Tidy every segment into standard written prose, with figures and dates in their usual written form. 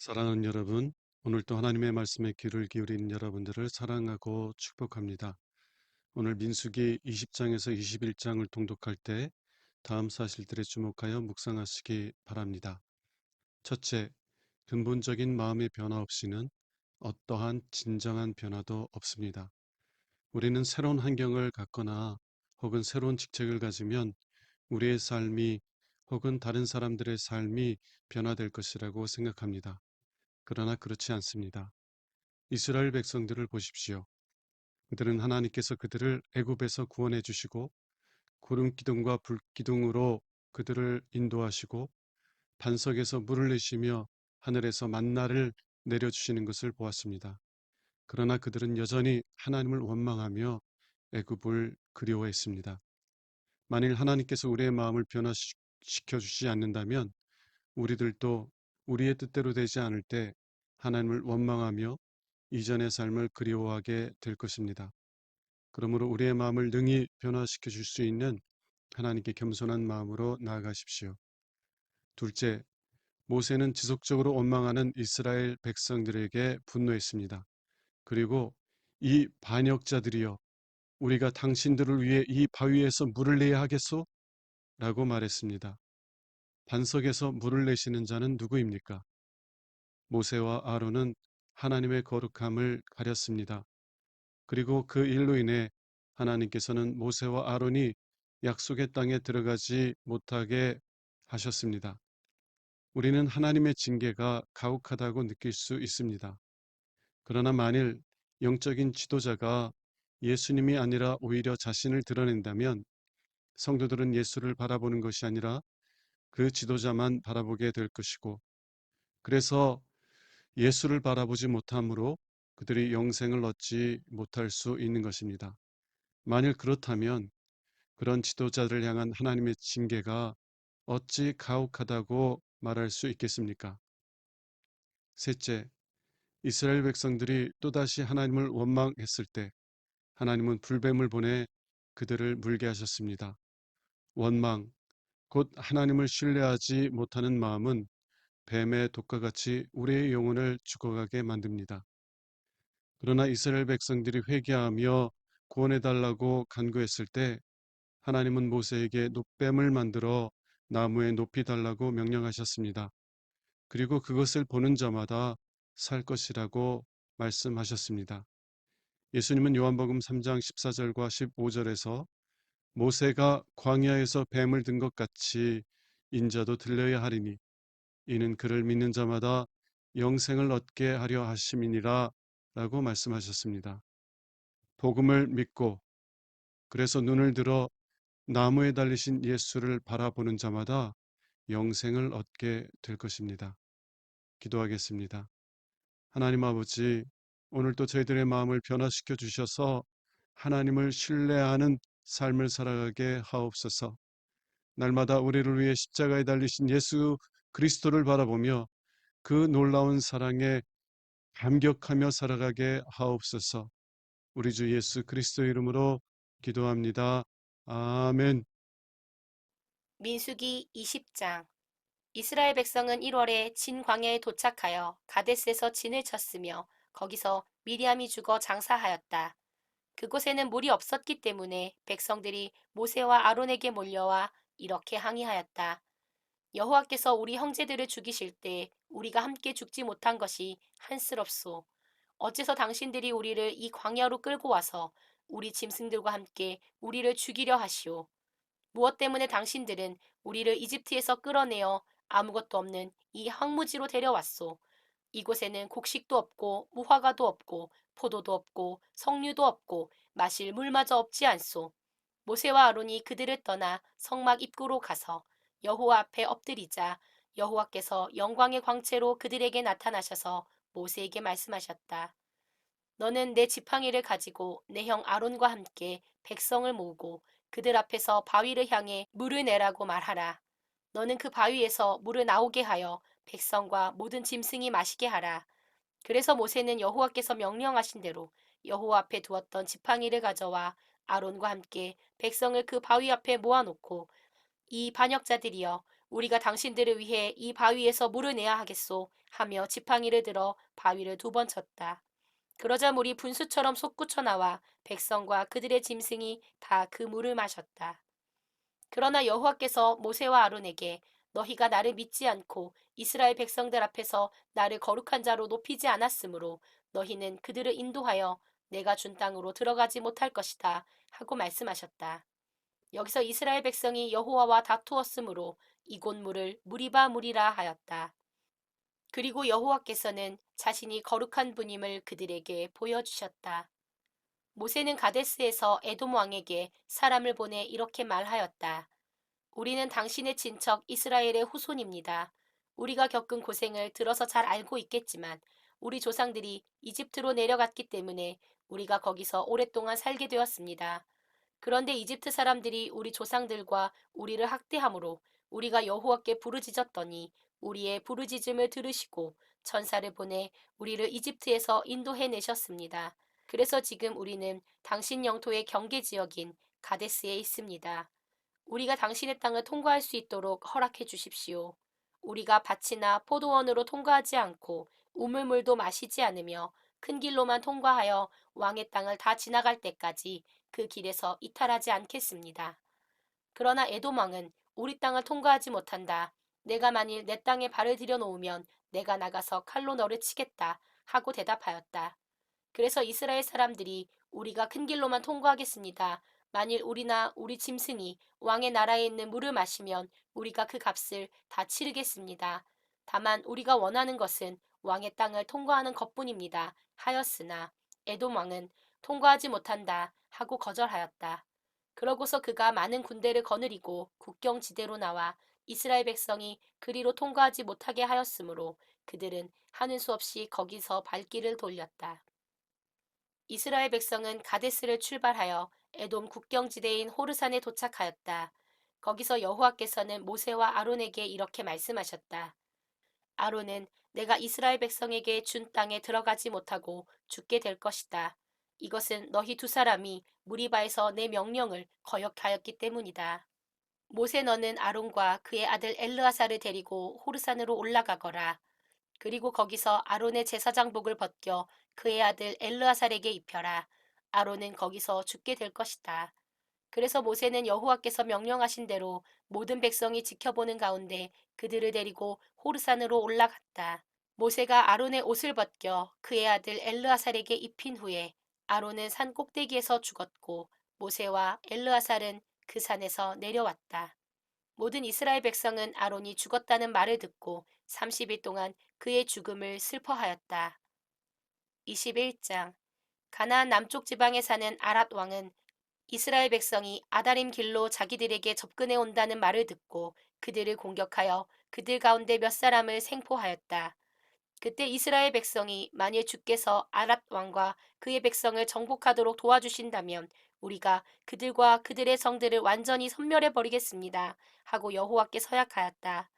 사랑하는 여러분, 오늘도 하나님의 말씀에 귀를 기울이는 여러분들을 사랑하고 축복합니다. 오늘 민수기 20장에서 21장을 통독할 때 다음 사실들에 주목하여 묵상하시기 바랍니다. 첫째, 근본적인 마음의 변화 없이는 어떠한 진정한 변화도 없습니다. 우리는 새로운 환경을 갖거나 혹은 새로운 직책을 가지면 우리의 삶이 혹은 다른 사람들의 삶이 변화될 것이라고 생각합니다. 그러나 그렇지 않습니다. 이스라엘 백성들을 보십시오. 그들은 하나님께서 그들을 애굽에서 구원해 주시고 구름 기둥과 불 기둥으로 그들을 인도하시고 반석에서 물을 내시며 하늘에서 만나를 내려주시는 것을 보았습니다. 그러나 그들은 여전히 하나님을 원망하며 애굽을 그리워했습니다. 만일 하나님께서 우리의 마음을 변화시켜 주시지 않는다면 우리들도 우리의 뜻대로 되지 않을 때 하나님을 원망하며 이전의 삶을 그리워하게 될 것입니다. 그러므로 우리의 마음을 능히 변화시켜 줄 수 있는 하나님께 겸손한 마음으로 나아가십시오. 둘째, 모세는 지속적으로 원망하는 이스라엘 백성들에게 분노했습니다. 그리고 이 반역자들이여, 우리가 당신들을 위해 이 바위에서 물을 내야 하겠소? 라고 말했습니다. 반석에서 물을 내시는 자는 누구입니까? 모세와 아론은 하나님의 거룩함을 가렸습니다. 그리고 그 일로 인해 하나님께서는 모세와 아론이 약속의 땅에 들어가지 못하게 하셨습니다. 우리는 하나님의 징계가 가혹하다고 느낄 수 있습니다. 그러나 만일 영적인 지도자가 예수님이 아니라 오히려 자신을 드러낸다면 성도들은 예수를 바라보는 것이 아니라 그 지도자만 바라보게 될 것이고, 그래서 예수를 바라보지 못함으로 그들이 영생을 얻지 못할 수 있는 것입니다. 만일 그렇다면 그런 지도자들을 향한 하나님의 징계가 어찌 가혹하다고 말할 수 있겠습니까? 셋째, 이스라엘 백성들이 또다시 하나님을 원망했을 때 하나님은 불뱀을 보내 그들을 물게 하셨습니다. 원망, 곧 하나님을 신뢰하지 못하는 마음은 뱀의 독과 같이 우리의 영혼을 죽어가게 만듭니다. 그러나 이스라엘 백성들이 회개하며 구원해달라고 간구했을 때 하나님은 모세에게 놋뱀을 만들어 나무에 높이 달라고 명령하셨습니다. 그리고 그것을 보는 자마다 살 것이라고 말씀하셨습니다. 예수님은 요한복음 3장 14절과 15절에서 모세가 광야에서 뱀을 든 것 같이 인자도 들려야 하리니 이는 그를 믿는 자마다 영생을 얻게 하려 하심이니라 라고 말씀하셨습니다. 복음을 믿고 그래서 눈을 들어 나무에 달리신 예수를 바라보는 자마다 영생을 얻게 될 것입니다. 기도하겠습니다. 하나님 아버지, 오늘도 저희들의 마음을 변화시켜 주셔서 하나님을 신뢰하는 삶을 살아가게 하옵소서. 날마다 우리를 위해 십자가에 달리신 예수 그리스도를 바라보며 그 놀라운 사랑에 감격하며 살아가게 하옵소서. 우리 주 예수 그리스도 이름으로 기도합니다. 아멘. 민수기 20장. 이스라엘 백성은 1월에 진 광야에 도착하여 가데스에서 진을 쳤으며 거기서 미리암이 죽어 장사하였다. 그곳에는 물이 없었기 때문에 백성들이 모세와 아론에게 몰려와 이렇게 항의하였다. 여호와께서 우리 형제들을 죽이실 때 우리가 함께 죽지 못한 것이 한스럽소. 어째서 당신들이 우리를 이 광야로 끌고 와서 우리 짐승들과 함께 우리를 죽이려 하시오. 무엇 때문에 당신들은 우리를 이집트에서 끌어내어 아무것도 없는 이 황무지로 데려왔소. 이곳에는 곡식도 없고 무화과도 없고 포도도 없고 석류도 없고 마실 물마저 없지 않소. 모세와 아론이 그들을 떠나 성막 입구로 가서 여호와 앞에 엎드리자 여호와께서 영광의 광채로 그들에게 나타나셔서 모세에게 말씀하셨다. 너는 내 지팡이를 가지고 내 형 아론과 함께 백성을 모으고 그들 앞에서 바위를 향해 물을 내라고 말하라. 너는 그 바위에서 물을 나오게 하여 백성과 모든 짐승이 마시게 하라. 그래서 모세는 여호와께서 명령하신 대로 여호와 앞에 두었던 지팡이를 가져와 아론과 함께 백성을 그 바위 앞에 모아놓고 이 반역자들이여 우리가 당신들을 위해 이 바위에서 물을 내야 하겠소 하며 지팡이를 들어 바위를 2번 쳤다. 그러자 물이 분수처럼 솟구쳐 나와 백성과 그들의 짐승이 다 그 물을 마셨다. 그러나 여호와께서 모세와 아론에게 너희가 나를 믿지 않고 이스라엘 백성들 앞에서 나를 거룩한 자로 높이지 않았으므로 너희는 그들을 인도하여 내가 준 땅으로 들어가지 못할 것이다 하고 말씀하셨다. 여기서 이스라엘 백성이 여호와와 다투었으므로 이곳 물을 무리바 물이라 하였다. 그리고 여호와께서는 자신이 거룩한 분임을 그들에게 보여주셨다. 모세는 가데스에서 에돔 왕에게 사람을 보내 이렇게 말하였다. 우리는 당신의 친척 이스라엘의 후손입니다. 우리가 겪은 고생을 들어서 잘 알고 있겠지만 우리 조상들이 이집트로 내려갔기 때문에 우리가 거기서 오랫동안 살게 되었습니다. 그런데 이집트 사람들이 우리 조상들과 우리를 학대함으로 우리가 여호와께 부르짖었더니 우리의 부르짖음을 들으시고 천사를 보내 우리를 이집트에서 인도해 내셨습니다. 그래서 지금 우리는 당신 영토의 경계 지역인 가데스에 있습니다. 우리가 당신의 땅을 통과할 수 있도록 허락해 주십시오. 우리가 밭이나 포도원으로 통과하지 않고 우물물도 마시지 않으며 큰 길로만 통과하여 왕의 땅을 다 지나갈 때까지 그 길에서 이탈하지 않겠습니다. 그러나 에돔 왕은 우리 땅을 통과하지 못한다. 내가 만일 내 땅에 발을 들여놓으면 내가 나가서 칼로 너를 치겠다 하고 대답하였다. 그래서 이스라엘 사람들이 우리가 큰 길로만 통과하겠습니다. 만일 우리나 우리 짐승이 왕의 나라에 있는 물을 마시면 우리가 그 값을 다 치르겠습니다. 다만 우리가 원하는 것은 왕의 땅을 통과하는 것뿐입니다. 하였으나 에돔 왕은 통과하지 못한다 하고 거절하였다. 그러고서 그가 많은 군대를 거느리고 국경지대로 나와 이스라엘 백성이 그리로 통과하지 못하게 하였으므로 그들은 하는 수 없이 거기서 발길을 돌렸다. 이스라엘 백성은 가데스를 출발하여 에돔 국경지대인 호르산에 도착하였다. 거기서 여호와께서는 모세와 아론에게 이렇게 말씀하셨다. 아론은 내가 이스라엘 백성에게 준 땅에 들어가지 못하고 죽게 될 것이다. 이것은 너희 2사람이 무리바에서 내 명령을 거역하였기 때문이다. 모세 너는 아론과 그의 아들 엘르아사를 데리고 호르산으로 올라가거라. 그리고 거기서 아론의 제사장복을 벗겨 그의 아들 엘르아살에게 입혀라. 아론은 거기서 죽게 될 것이다. 그래서 모세는 여호와께서 명령하신 대로 모든 백성이 지켜보는 가운데 그들을 데리고 호르산으로 올라갔다. 모세가 아론의 옷을 벗겨 그의 아들 엘르아살에게 입힌 후에 아론은 산 꼭대기에서 죽었고 모세와 엘르아살은 그 산에서 내려왔다. 모든 이스라엘 백성은 아론이 죽었다는 말을 듣고 30일 동안 그의 죽음을 슬퍼하였다. 21장 가나안 남쪽 지방에 사는 아랏 왕은 이스라엘 백성이 아다림 길로 자기들에게 접근해 온다는 말을 듣고 그들을 공격하여 그들 가운데 몇 사람을 생포하였다. 그때 이스라엘 백성이 만일 주께서 아랏 왕과 그의 백성을 정복하도록 도와주신다면 우리가 그들과 그들의 성들을 완전히 섬멸해 버리겠습니다. 하고 여호와께 서약하였다.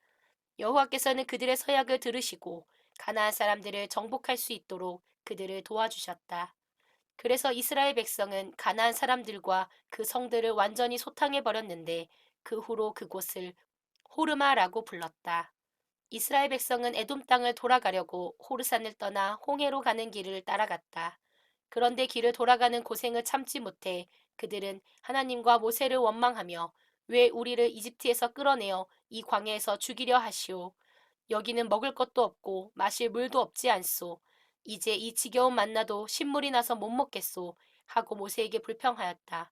여호와께서는 그들의 서약을 들으시고 가나안 사람들을 정복할 수 있도록 그들을 도와주셨다. 그래서 이스라엘 백성은 가나안 사람들과 그 성들을 완전히 소탕해 버렸는데 그 후로 그곳을 호르마라고 불렀다. 이스라엘 백성은 에돔 땅을 돌아가려고 호르산을 떠나 홍해로 가는 길을 따라갔다. 그런데 길을 돌아가는 고생을 참지 못해 그들은 하나님과 모세를 원망하며 왜 우리를 이집트에서 끌어내어 이 광야에서 죽이려 하시오. 여기는 먹을 것도 없고 마실 물도 없지 않소. 이제 이 지겨운 만나도 신물이 나서 못 먹겠소. 하고 모세에게 불평하였다.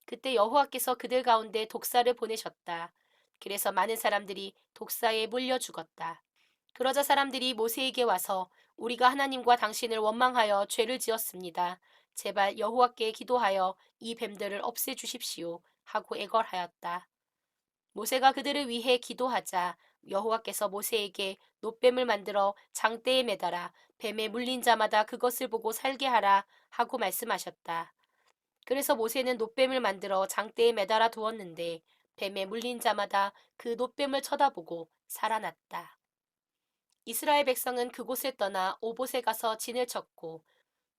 그때 여호와께서 그들 가운데 독사를 보내셨다. 그래서 많은 사람들이 독사에 물려 죽었다. 그러자 사람들이 모세에게 와서 우리가 하나님과 당신을 원망하여 죄를 지었습니다. 제발 여호와께 기도하여 이 뱀들을 없애 주십시오. 하고 애걸하였다. 모세가 그들을 위해 기도하자 여호와께서 모세에게 놋뱀을 만들어 장대에 매달아 뱀에 물린 자마다 그것을 보고 살게 하라 하고 말씀하셨다. 그래서 모세는 놋뱀을 만들어 장대에 매달아 두었는데 뱀에 물린 자마다 그 놋뱀을 쳐다보고 살아났다. 이스라엘 백성은 그곳을 떠나 오봇에 가서 진을 쳤고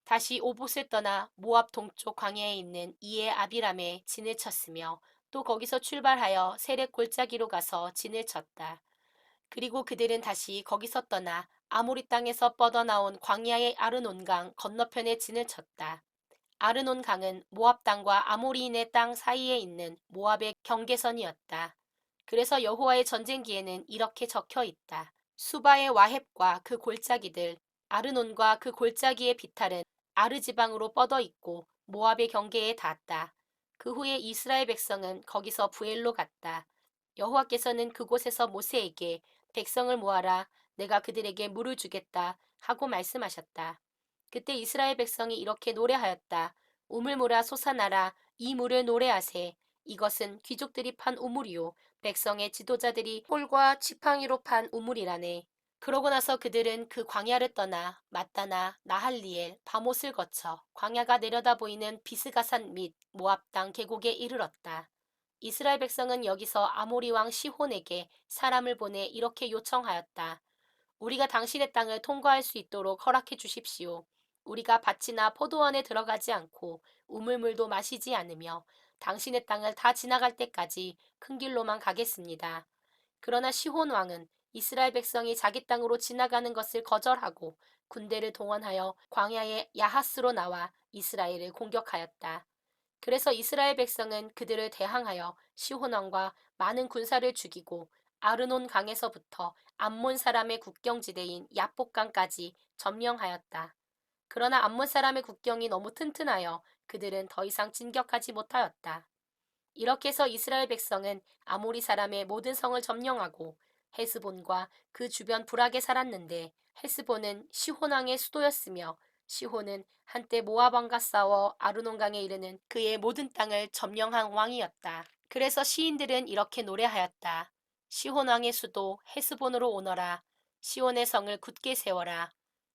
다시 오봇을 떠나 모압 동쪽 광야에 있는 이에 아비람에 진을 쳤으며 또 거기서 출발하여 세렙 골짜기로 가서 진을 쳤다. 그리고 그들은 다시 거기서 떠나 아모리 땅에서 뻗어나온 광야의 아르논 강 건너편에 진을 쳤다. 아르논 강은 모압 땅과 아모리인의 땅 사이에 있는 모압의 경계선이었다. 그래서 여호와의 전쟁기에는 이렇게 적혀 있다. 수바의 와헵과 그 골짜기들, 아르논과 그 골짜기의 비탈은 아르 지방으로 뻗어 있고 모압의 경계에 닿았다. 그 후에 이스라엘 백성은 거기서 부엘로 갔다. 여호와께서는 그곳에서 모세에게 백성을 모아라, 내가 그들에게 물을 주겠다 하고 말씀하셨다. 그때 이스라엘 백성이 이렇게 노래하였다. 우물물아 솟아나라, 이 물을 노래하세. 이것은 귀족들이 판 우물이요 백성의 지도자들이 홀과 지팡이로 판 우물이라네. 그러고 나서 그들은 그 광야를 떠나 마따나, 나할리엘, 바못을 거쳐 광야가 내려다 보이는 비스가산 및 모압 땅 계곡에 이르렀다. 이스라엘 백성은 여기서 아모리 왕 시혼에게 사람을 보내 이렇게 요청하였다. 우리가 당신의 땅을 통과할 수 있도록 허락해 주십시오. 우리가 밭이나 포도원에 들어가지 않고 우물물도 마시지 않으며 당신의 땅을 다 지나갈 때까지 큰 길로만 가겠습니다. 그러나 시혼 왕은 이스라엘 백성이 자기 땅으로 지나가는 것을 거절하고 군대를 동원하여 광야의 야하스로 나와 이스라엘을 공격하였다. 그래서 이스라엘 백성은 그들을 대항하여 시혼 왕과 많은 군사를 죽이고 아르논 강에서부터 암몬 사람의 국경지대인 야복강까지 점령하였다. 그러나 암몬 사람의 국경이 너무 튼튼하여 그들은 더 이상 진격하지 못하였다. 이렇게 해서 이스라엘 백성은 아모리 사람의 모든 성을 점령하고 헤스본과 그 주변 불악에 살았는데 헤스본은 시혼 왕의 수도였으며 시혼은 한때 모압 왕과 싸워 아르논강에 이르는 그의 모든 땅을 점령한 왕이었다. 그래서 시인들은 이렇게 노래하였다. 시혼 왕의 수도 헤스본으로 오너라. 시혼의 성을 굳게 세워라.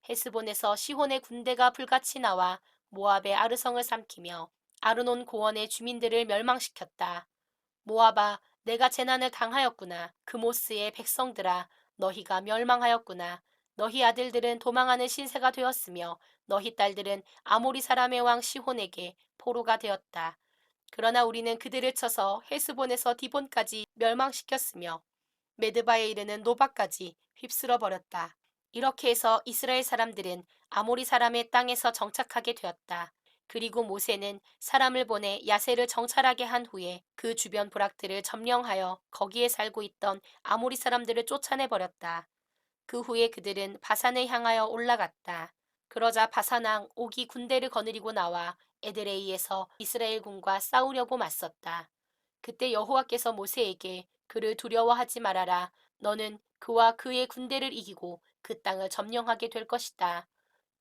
헤스본에서 시혼의 군대가 불같이 나와 모압의 아르성을 삼키며 아르논 고원의 주민들을 멸망시켰다. 모압아, 내가 재난을 당하였구나. 그모스의 백성들아, 너희가 멸망하였구나. 너희 아들들은 도망하는 신세가 되었으며 너희 딸들은 아모리 사람의 왕 시혼에게 포로가 되었다. 그러나 우리는 그들을 쳐서 헤스본에서 디본까지 멸망시켰으며 메드바에 이르는 노바까지 휩쓸어 버렸다. 이렇게 해서 이스라엘 사람들은 아모리 사람의 땅에서 정착하게 되었다. 그리고 모세는 사람을 보내 야세를 정찰하게 한 후에 그 주변 부락들을 점령하여 거기에 살고 있던 아모리 사람들을 쫓아내 버렸다. 그 후에 그들은 바산을 향하여 올라갔다. 그러자 바산왕 옥이 군대를 거느리고 나와 에드레이에서 이스라엘 군과 싸우려고 맞섰다. 그때 여호와께서 모세에게 그를 두려워하지 말아라. 너는 그와 그의 군대를 이기고 그 땅을 점령하게 될 것이다.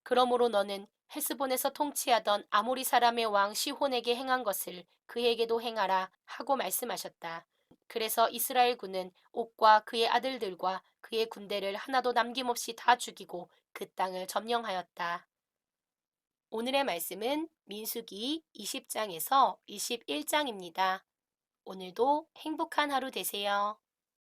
그러므로 너는 헤스본에서 통치하던 아모리 사람의 왕 시혼에게 행한 것을 그에게도 행하라 하고 말씀하셨다. 그래서 이스라엘 군은 옥과 그의 아들들과 그의 군대를 하나도 남김없이 다 죽이고 그 땅을 점령하였다. 오늘의 말씀은 민수기 20장에서 21장입니다. 오늘도 행복한 하루 되세요.